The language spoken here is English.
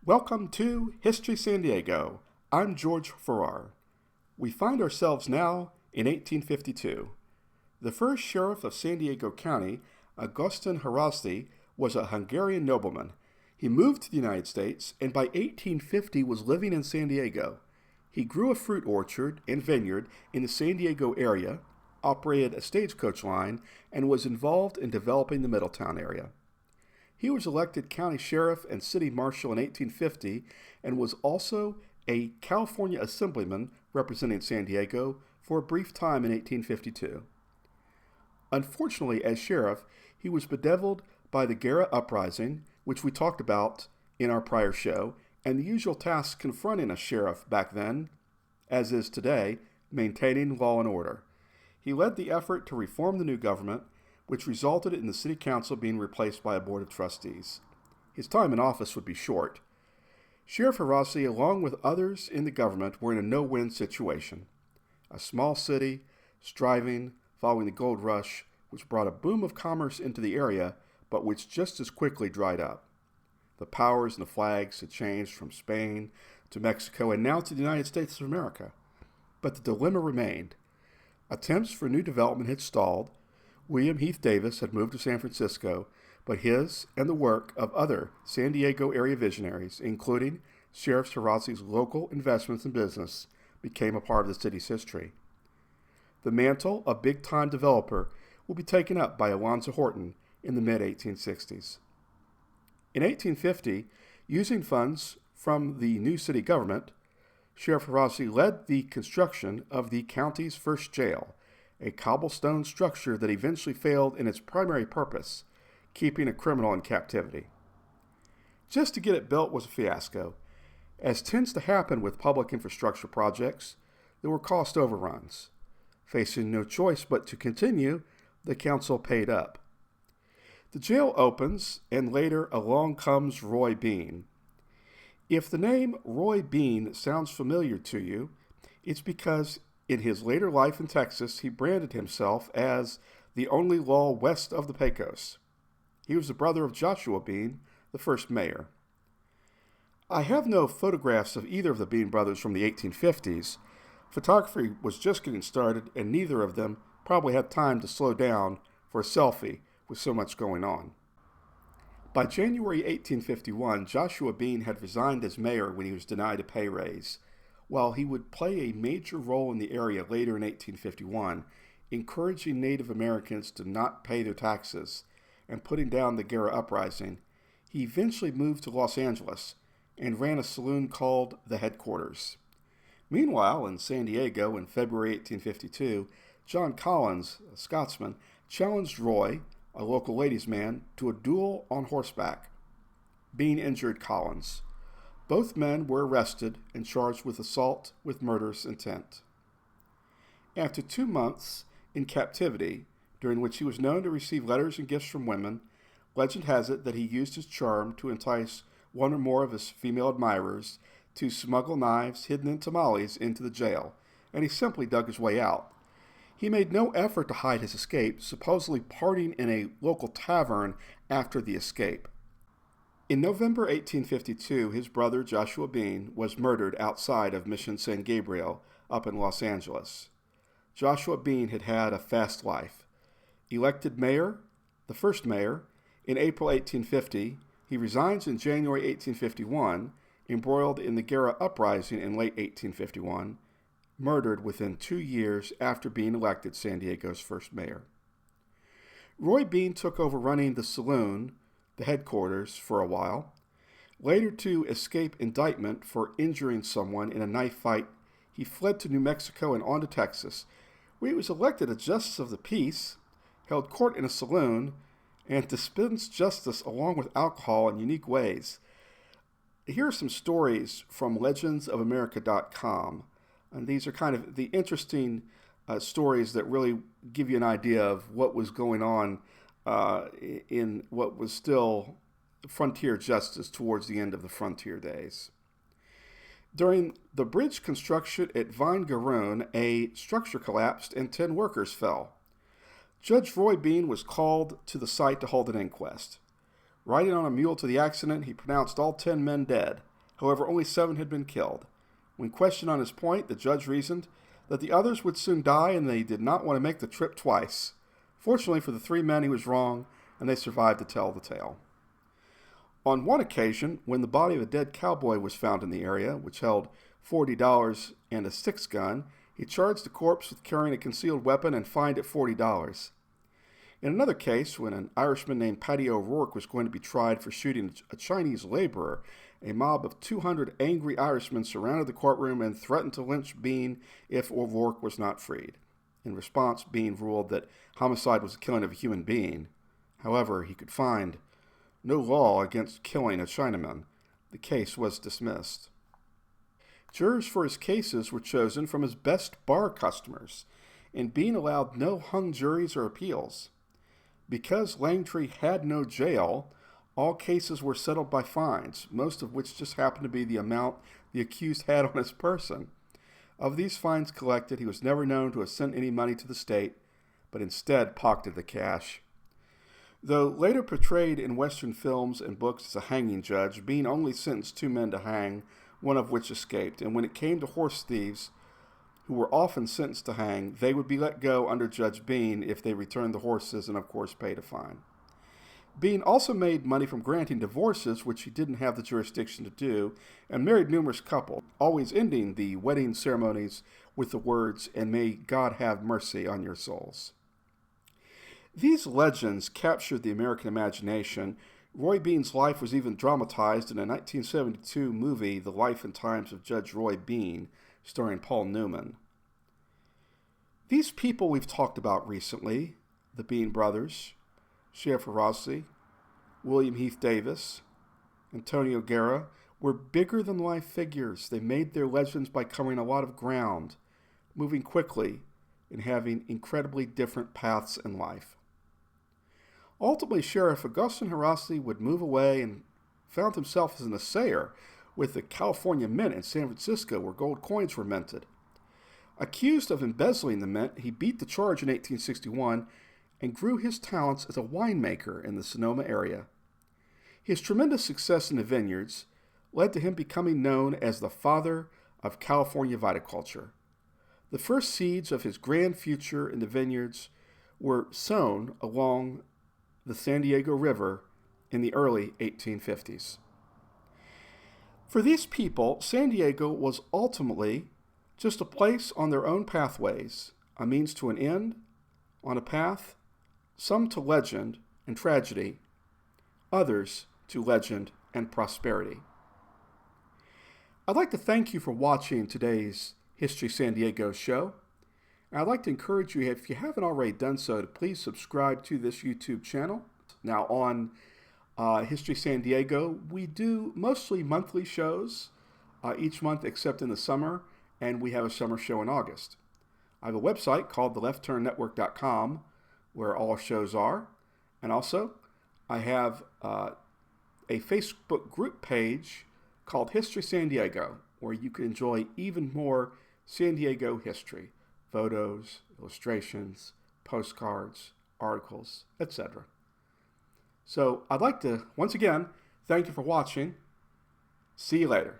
Welcome to History San Diego. I'm George Farrar. We find ourselves now in 1852. The first sheriff of San Diego County, Agoston Haraszthy, was a Hungarian nobleman. He moved to the United States and by 1850 was living in San Diego. He grew a fruit orchard and vineyard in the San Diego area, operated a stagecoach line, and was involved in developing the Middletown area. He was elected county sheriff and city marshal in 1850 and was also a California assemblyman representing San Diego for a brief time in 1852. Unfortunately, as sheriff, he was bedeviled by the Guerra Uprising, which we talked about in our prior show, and the usual tasks confronting a sheriff back then, as is today, maintaining law and order. He led the effort to reform the new government, which resulted in the city council being replaced by a board of trustees. His time in office would be short. Sheriff Haraszthy, along with others in the government, were in a no-win situation. A small city, striving, following the gold rush, which brought a boom of commerce into the area, but which just as quickly dried up. The powers and the flags had changed from Spain to Mexico and now to the United States of America. But the dilemma remained. Attempts for new development had stalled. William Heath Davis had moved to San Francisco, but his and the work of other San Diego area visionaries, including Sheriff Haraszthy's local investments in business, became a part of the city's history. The mantle of big-time developer will be taken up by Alonzo Horton in the mid-1860s. In 1850, using funds from the new city government, Sheriff Haraszthy led the construction of the county's first jail, a cobblestone structure that eventually failed in its primary purpose, keeping a criminal in captivity. Just to get it built was a fiasco. As tends to happen with public infrastructure projects, there were cost overruns. Facing no choice but to continue, the council paid up. The jail opens, and later along comes Roy Bean. If the name Roy Bean sounds familiar to you, it's because in his later life in Texas, he branded himself as the only law west of the Pecos. He was the brother of Joshua Bean, the first mayor. I have no photographs of either of the Bean brothers from the 1850s. Photography was just getting started, and neither of them probably had time to slow down for a selfie with so much going on. By January 1851, Joshua Bean had resigned as mayor when he was denied a pay raise. While he would play a major role in the area later in 1851, encouraging Native Americans to not pay their taxes and putting down the Guerra Uprising, he eventually moved to Los Angeles and ran a saloon called the Headquarters. Meanwhile, in San Diego in February 1852, John Collins, a Scotsman, challenged Roy, a local ladies' man, to a duel on horseback. Bean injured Collins. Both men were arrested and charged with assault with murderous intent. After 2 months in captivity, during which he was known to receive letters and gifts from women, legend has it that he used his charm to entice one or more of his female admirers to smuggle knives hidden in tamales into the jail, and he simply dug his way out. He made no effort to hide his escape, supposedly partying in a local tavern after the escape. In November 1852, his brother Joshua Bean was murdered outside of Mission San Gabriel up in Los Angeles. Joshua Bean had had a fast life. Elected mayor, the first mayor, in April 1850, he resigns in January 1851, embroiled in the Guerra Uprising in late 1851, murdered within 2 years after being elected San Diego's first mayor. Roy Bean took over running the saloon, the Headquarters, for a while. Later, to escape indictment for injuring someone in a knife fight, he fled to New Mexico and on to Texas, where he was elected a justice of the peace, held court in a saloon, and dispensed justice along with alcohol in unique ways. Here are some stories from legendsofamerica.com, and these are kind of the interesting stories that really give you an idea of what was going on in what was still frontier justice towards the end of the frontier days. During the bridge construction at Vine Garoon, a structure collapsed and 10 workers fell. Judge Roy Bean was called to the site to hold an inquest. Riding on a mule to the accident, he pronounced all 10 men dead. However, only 7 had been killed. When questioned on his point, the judge reasoned that the others would soon die and they did not want to make the trip twice. Fortunately for the 3 men, he was wrong, and they survived to tell the tale. On one occasion, when the body of a dead cowboy was found in the area, which held $40 and a 6-gun, he charged the corpse with carrying a concealed weapon and fined it $40. In another case, when an Irishman named Paddy O'Rourke was going to be tried for shooting a Chinese laborer, a mob of 200 angry Irishmen surrounded the courtroom and threatened to lynch Bean if O'Rourke was not freed. In response, Bean ruled that homicide was the killing of a human being. However, he could find no law against killing a Chinaman. The case was dismissed. Jurors for his cases were chosen from his best bar customers, and Bean allowed no hung juries or appeals. Because Langtry had no jail, all cases were settled by fines, most of which just happened to be the amount the accused had on his person. Of these fines collected, he was never known to have sent any money to the state, but instead pocketed the cash. Though later portrayed in Western films and books as a hanging judge, Bean only sentenced 2 men to hang, one of which escaped, and when it came to horse thieves, who were often sentenced to hang, they would be let go under Judge Bean if they returned the horses and, of course, paid a fine. Bean also made money from granting divorces, which he didn't have the jurisdiction to do, and married numerous couples, always ending the wedding ceremonies with the words, "And may God have mercy on your souls." These legends captured the American imagination. Roy Bean's life was even dramatized in a 1972 movie, The Life and Times of Judge Roy Bean, starring Paul Newman. These people we've talked about recently, the Bean brothers, Sheriff Haraszthy, William Heath Davis, Antonio Guerra, were bigger-than-life figures. They made their legends by covering a lot of ground, moving quickly, and having incredibly different paths in life. Ultimately, Sheriff Agoston Haraszthy would move away and found himself as an assayer with the California Mint in San Francisco, where gold coins were minted. Accused of embezzling the mint, he beat the charge in 1861 and grew his talents as a winemaker in the Sonoma area. His tremendous success in the vineyards led to him becoming known as the father of California viticulture. The first seeds of his grand future in the vineyards were sown along the San Diego River in the early 1850s. For these people, San Diego was ultimately just a place on their own pathways, a means to an end, on a path, some to legend and tragedy, others to legend and prosperity. I'd like to thank you for watching today's History San Diego show. And I'd like to encourage you, if you haven't already done so, to please subscribe to this YouTube channel. Now on History San Diego, we do mostly monthly shows each month except in the summer, and we have a summer show in August. I have a website called theleftturnetwork.com where all shows are, and also I have a Facebook group page called History San Diego, where you can enjoy even more San Diego history, photos, illustrations, postcards, articles, etc. So I'd like to, once again, thank you for watching. See you later.